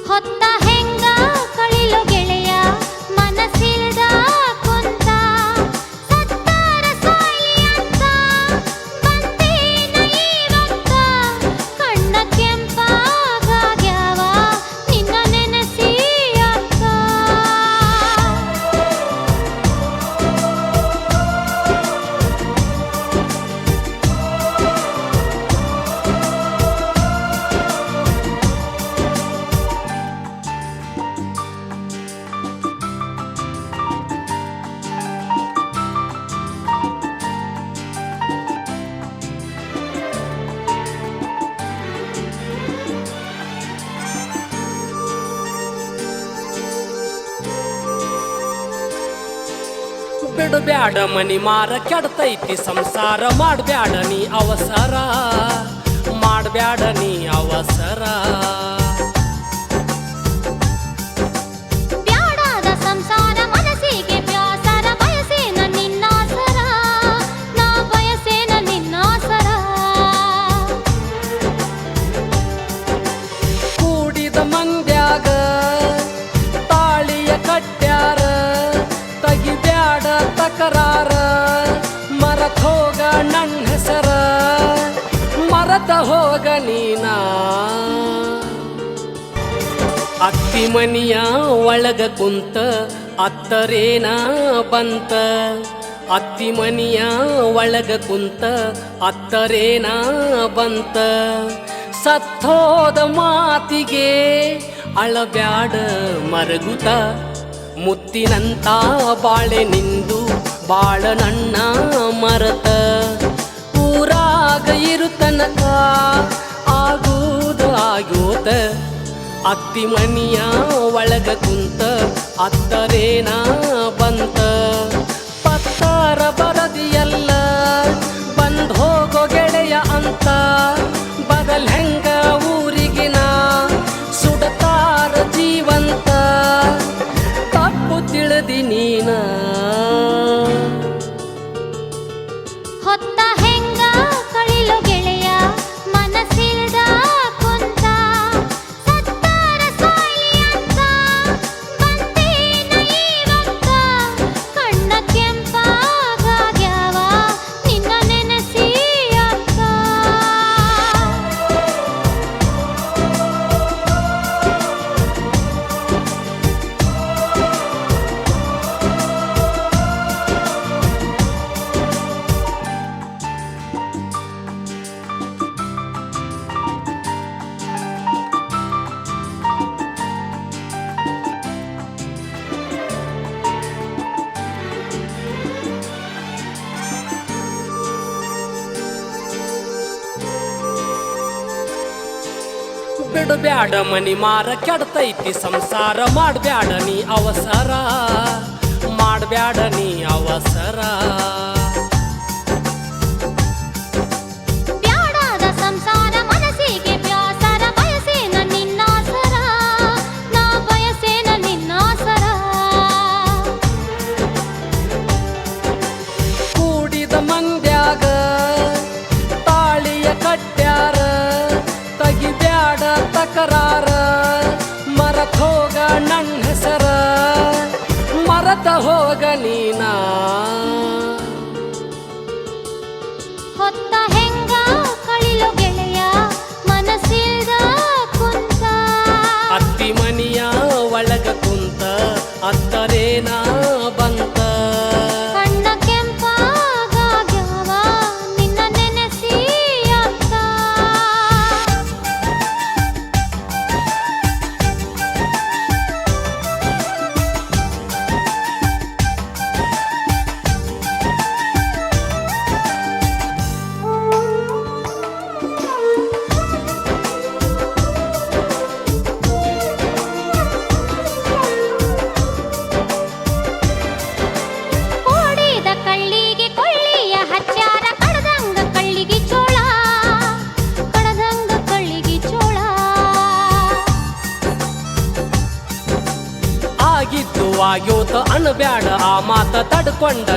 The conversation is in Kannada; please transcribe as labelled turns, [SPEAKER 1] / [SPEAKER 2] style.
[SPEAKER 1] ಹೊತ್ತ ಹೆಂಗ ಕಳಿಲು ಗೆಳೆಯ ಮನಸ್ಸಿಲ್ದ ಕುಂತ ಸತ್ತಾರ ಸಾಯಿ ಅಂತ ಬಂದೇನ ಇವತ್ತ ಕಣ್ಣ ಕೆಂಪಾಗ್ಯಾವ ನಿನ್ನ ನೆನಸಿ ಅಕ್ಕ
[SPEAKER 2] ಬಿಡಬ್ಯಾಡ ಮನಿ ಮಾರ ಕೆಡ್ತೈತಿ ಸಂಸಾರ ಮಾಡ್ಬ್ಯಾಡ ನೀ ಅವಸರ ಮಾಡ್ಬ್ಯಾಡ ನೀ ಅವಸರ
[SPEAKER 1] ಬ್ಯಾಡಾದ ಸಂಸಾರ ಮನಸ್ಸಿಗೆ ಬ್ಯಾಸರ ಬಯಸೇನ ನಿನ್ನಾಸರ ನಾ ಬಯಸೇನ ನಿನ್ನಾಸರ
[SPEAKER 2] ಕೂಡಿದ ಮಂದ್ಯಾಗ ತಾಳಿಯ ಕಟ್ಟ್ಯಾರ ತಗಿಬ್ಯಾಡ ತಕರಾರ ಮರತ ಹೋಗ ನನ್ನ ಹೆಸರ ಮರತ ಹೋಗ ನೀನ ಅತ್ತಿ ಮನಿಯ ಒಳಗ ಕುಂತ ಅತ್ತರೇನ ಬಂತ ಅತ್ತಿ ಮನಿಯ ಒಳಗ ಕುಂತ ಅತ್ತರೇನ ಬಂತ ಸತ್ತೋದ ಮಾತಿಗೆ ಅಳಬ್ಯಾಡ ಮರಗುತ ಮುತ್ತಿನಂತ ಬಾಳೆ ನಿಂದು ಬಾಳ ನನ್ನ ಮರತ ಊರಾಗ ಇರುತನಕ ಆಗುವುದು ಆಗೋತ ಅತ್ತಿ ಮನಿಯ ಒಳಗ ಕುಂತ ಅತ್ತರೇನ ಬಂತ ಪತ್ತರ ಬರದಿಯಲ್ಲ ಬಂದ್ ಹೋಗೋ ಗೆಳೆಯ ಅಂತ ಬದಲ್ ಹೆಂಗ ಊರಿಗಿನ ಸುಡತಾರ ಜೀವಂತ ತಪ್ಪು ತಿಳಿದಿ ನೀನ
[SPEAKER 1] ಹೊತ್ತ ಹೆಂಗ ಕಳಿಲು ಗೆಳೆಯ ಮನಸ್ಸಿಲ್ದ ಕುಂತ ಸತ್ತಾರ ಸಾಯಿ ಅಂತ ಬಂದೇನ ಇವತ್ತ ಕಣ್ಣ ಕೆಂಪಾಗ್ಯಾವ ನಿನ್ನ ನೆನಸಿ ಅಕ್ಕ
[SPEAKER 2] ಬಿಡಬ್ಯಾಡ ಮನಿ ಮಾರ ಕೆಡ್ತೈತಿ ಸಂಸಾರ ಮಾಡ್ಬ್ಯಾಡ ನೀ ಅವಸರ ಮಾಡ್ಬ್ಯಾಡ ನೀ ಅವಸರ
[SPEAKER 1] ಬ್ಯಾಡಾದ ಸಂಸಾರ ಮನಸ್ಸಿಗೆ ಬ್ಯಾಸರ ಬಯಸೇನ ನಿನ್ನಾಸರ ನಾ ಬಯಸೇನ ನಿನ್ನಾಸರ
[SPEAKER 2] ಕೂಡಿದ ಮಂದ್ಯಾಗ ತಾಳಿಯ ಕಟ್ಟ್ಯಾರ ತಗಿಬ್ಯಾಡ ತಕರಾರ ಮರತ ಹೋಗ ನನ್ನ ಹೆಸರ ಮರತ ಹೋಗ ನೀನ
[SPEAKER 1] ಹೊತ್ತ ಹೆಂಗ ಕಳಿಲು ಗೆಳೆಯ ಮನಸ್ಸಿಲ್ದ ಕುಂತ
[SPEAKER 2] ಅತ್ತಿ ಮನಿಯ ಒಳಗ ಕುಂತ ಅತ್ತರೇನ ಬಂತ
[SPEAKER 1] ಕಣ್ಣ ಕೆಂಪಾಗ್ಯಾವ ನಿನ್ನ ನೆನಸಿ ಅಕ್ಕ ಓಡಿದ ಕಳ್ಳಿಗೆ ಕೊಳ್ಳಿಯ ಹಚ್ಚಾರ ಕಡದಂಗ ಕಳ್ಳಿಗೆ ಚೋಳ ಕಡದಂಗ ಕಳ್ಳಿಗೆ ಚೋಳ
[SPEAKER 2] ಆಗಿದ್ದು ಆಗ್ಯೋತ ಅಣಬ್ಯಾಡ ಆ ಮಾತ ತಡ್ಕೊಂಡ